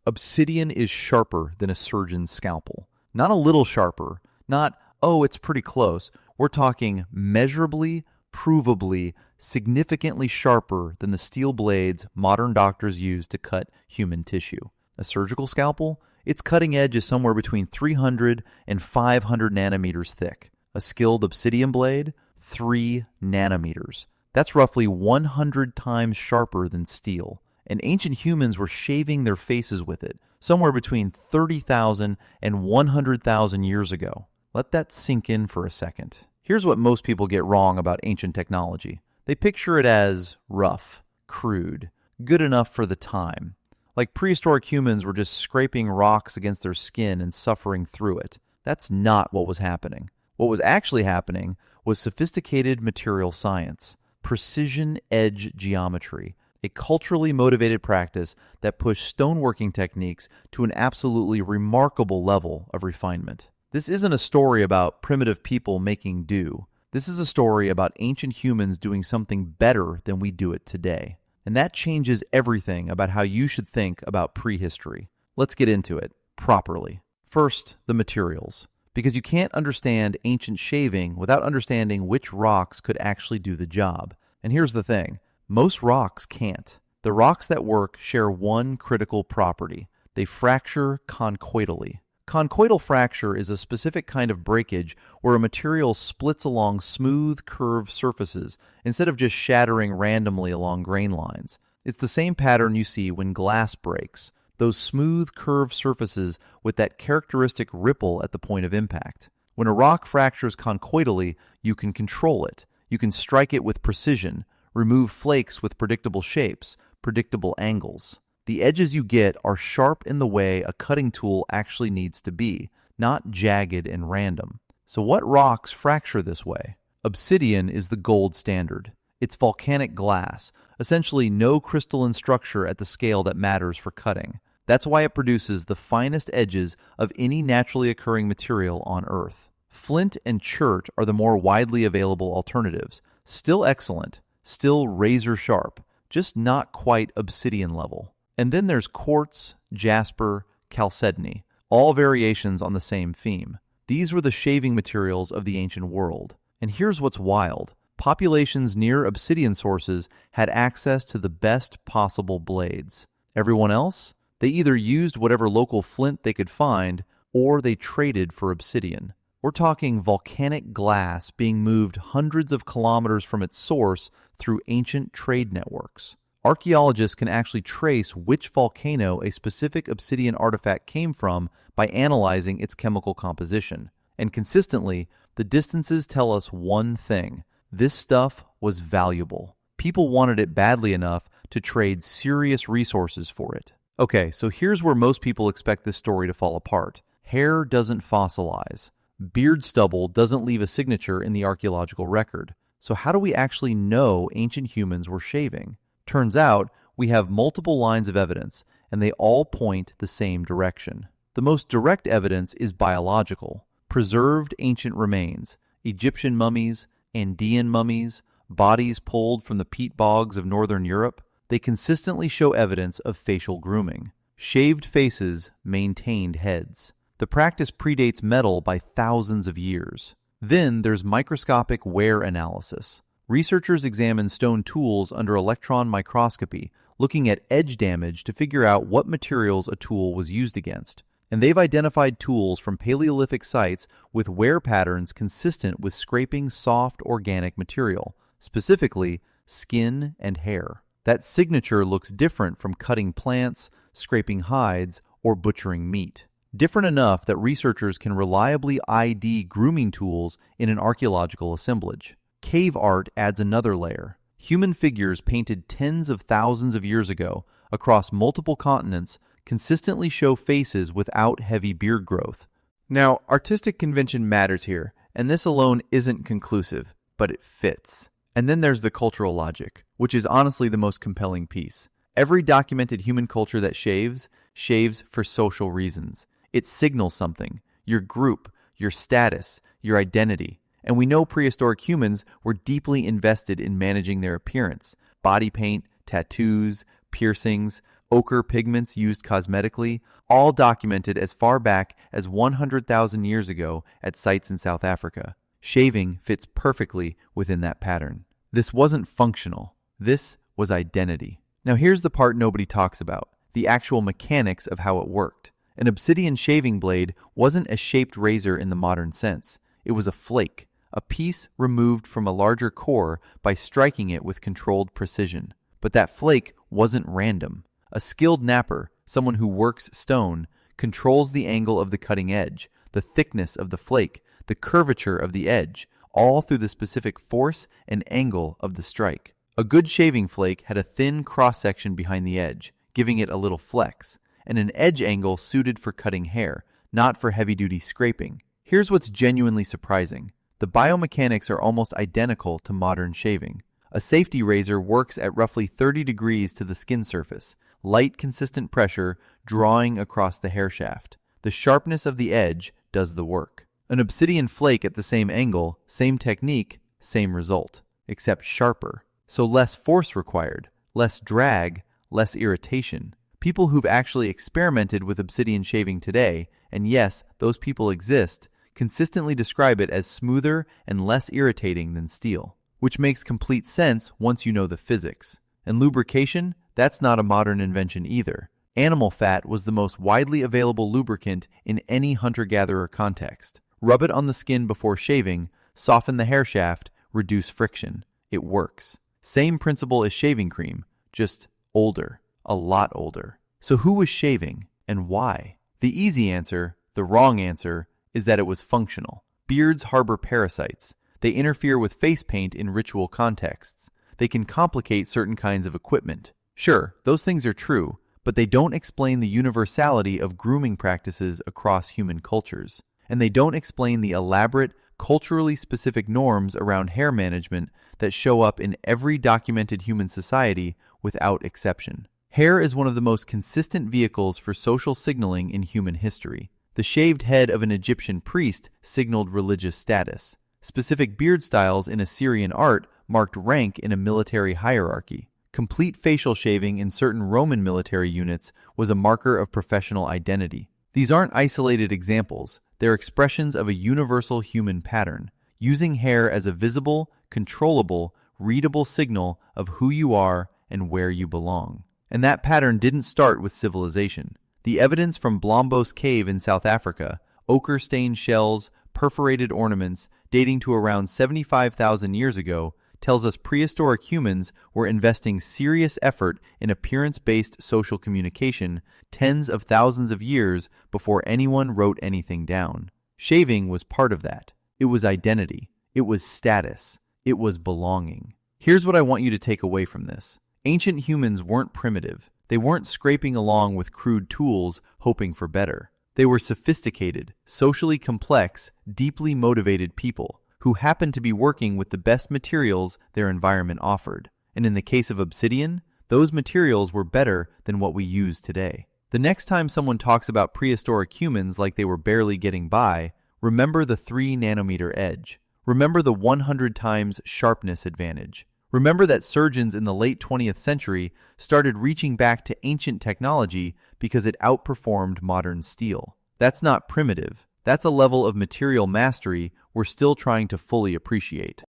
Obsidian is sharper than a surgeon's scalpel. Not a little sharper, not, oh, it's pretty close. We're talking measurably, provably, significantly sharper than the steel blades modern doctors use to cut human tissue. A surgical scalpel? Its cutting edge is somewhere between 300 and 500 nanometers thick. A skilled obsidian blade? 3 nanometers. That's roughly 100 times sharper than steel. And ancient humans were shaving their faces with it, somewhere between 30,000 and 100,000 years ago. Let that sink in for a second. Here's what most people get wrong about ancient technology. They picture it as rough, crude, good enough for the time. Like prehistoric humans were just scraping rocks against their skin and suffering through it. That's not what was happening. What was actually happening was sophisticated material science, precision edge geometry, a culturally motivated practice that pushed stoneworking techniques to an absolutely remarkable level of refinement. This isn't a story about primitive people making do. This is a story about ancient humans doing something better than we do it today. And that changes everything about how you should think about prehistory. Let's get into it properly. First, the materials. Because you can't understand ancient shaving without understanding which rocks could actually do the job. And here's the thing. Most rocks can't. The rocks that work share one critical property. They fracture conchoidally. Conchoidal fracture is a specific kind of breakage where a material splits along smooth, curved surfaces instead of just shattering randomly along grain lines. It's the same pattern you see when glass breaks, those smooth, curved surfaces with that characteristic ripple at the point of impact. When a rock fractures conchoidally, you can control it. You can strike it with precision, remove flakes with predictable shapes, predictable angles. The edges you get are sharp in the way a cutting tool actually needs to be, not jagged and random. So what rocks fracture this way? Obsidian is the gold standard. It's volcanic glass, essentially no crystalline structure at the scale that matters for cutting. That's why it produces the finest edges of any naturally occurring material on Earth. Flint and chert are the more widely available alternatives. Still excellent, still razor sharp, just not quite obsidian level. And then there's quartz, jasper, chalcedony, all variations on the same theme. These were the shaving materials of the ancient world. And here's what's wild. Populations near obsidian sources had access to the best possible blades. Everyone else? They either used whatever local flint they could find, or they traded for obsidian. We're talking volcanic glass being moved hundreds of kilometers from its source through ancient trade networks. Archaeologists can actually trace which volcano a specific obsidian artifact came from by analyzing its chemical composition. And consistently, the distances tell us one thing. This stuff was valuable. People wanted it badly enough to trade serious resources for it. Okay, so here's where most people expect this story to fall apart. Hair doesn't fossilize. Beard stubble doesn't leave a signature in the archaeological record. So how do we actually know ancient humans were shaving? Turns out, we have multiple lines of evidence, and they all point the same direction. The most direct evidence is biological. Preserved ancient remains, Egyptian mummies, Andean mummies, bodies pulled from the peat bogs of northern Europe, they consistently show evidence of facial grooming. Shaved faces, maintained heads. The practice predates metal by thousands of years. Then there's microscopic wear analysis. Researchers examine stone tools under electron microscopy, looking at edge damage to figure out what materials a tool was used against. And they've identified tools from Paleolithic sites with wear patterns consistent with scraping soft organic material, specifically skin and hair. That signature looks different from cutting plants, scraping hides, or butchering meat. Different enough that researchers can reliably ID grooming tools in an archaeological assemblage. Cave art adds another layer. Human figures painted tens of thousands of years ago across multiple continents consistently show faces without heavy beard growth. Now, artistic convention matters here, and this alone isn't conclusive, but it fits. And then there's the cultural logic, which is honestly the most compelling piece. Every documented human culture that shaves for social reasons. It signals something, your group, your status, your identity. And we know prehistoric humans were deeply invested in managing their appearance. Body paint, tattoos, piercings, ochre pigments used cosmetically, all documented as far back as 100,000 years ago at sites in South Africa. Shaving fits perfectly within that pattern. This wasn't functional. This was identity. Now here's the part nobody talks about, the actual mechanics of how it worked. An obsidian shaving blade wasn't a shaped razor in the modern sense. It was a flake, a piece removed from a larger core by striking it with controlled precision. But that flake wasn't random. A skilled napper, someone who works stone, controls the angle of the cutting edge, the thickness of the flake, the curvature of the edge, all through the specific force and angle of the strike. A good shaving flake had a thin cross-section behind the edge, giving it a little flex, and an edge angle suited for cutting hair, not for heavy-duty scraping. Here's what's genuinely surprising. The biomechanics are almost identical to modern shaving. A safety razor works at roughly 30 degrees to the skin surface, light consistent pressure drawing across the hair shaft. The sharpness of the edge does the work. An obsidian flake at the same angle, same technique, same result, except sharper. So less force required, less drag, less irritation. People who've actually experimented with obsidian shaving today, and yes, those people exist, consistently describe it as smoother and less irritating than steel, which makes complete sense once you know the physics. And lubrication, that's not a modern invention either. Animal fat was the most widely available lubricant in any hunter-gatherer context. Rub it on the skin before shaving, soften the hair shaft, reduce friction. It works. Same principle as shaving cream, just older, a lot older. So who was shaving and why? The easy answer, the wrong answer, is that it was functional. Beards harbor parasites. They interfere with face paint in ritual contexts. They can complicate certain kinds of equipment. Sure, those things are true, but they don't explain the universality of grooming practices across human cultures. And they don't explain the elaborate, culturally specific norms around hair management that show up in every documented human society without exception. Hair is one of the most consistent vehicles for social signaling in human history. The shaved head of an Egyptian priest signaled religious status. Specific beard styles in Assyrian art marked rank in a military hierarchy. Complete facial shaving in certain Roman military units was a marker of professional identity. These aren't isolated examples. They're expressions of a universal human pattern, using hair as a visible, controllable, readable signal of who you are and where you belong. And that pattern didn't start with civilization. The evidence from Blombos Cave in South Africa, ochre-stained shells, perforated ornaments dating to around 75,000 years ago, tells us prehistoric humans were investing serious effort in appearance-based social communication tens of thousands of years before anyone wrote anything down. Shaving was part of that. It was identity. It was status. It was belonging. Here's what I want you to take away from this. Ancient humans weren't primitive. They weren't scraping along with crude tools hoping for better. They were sophisticated, socially complex, deeply motivated people who happened to be working with the best materials their environment offered. And in the case of obsidian, those materials were better than what we use today. The next time someone talks about prehistoric humans like they were barely getting by, remember the 3 nanometer edge. Remember the 100 times sharpness advantage. Remember that surgeons in the late 20th century started reaching back to ancient technology because it outperformed modern steel. That's not primitive. That's a level of material mastery we're still trying to fully appreciate.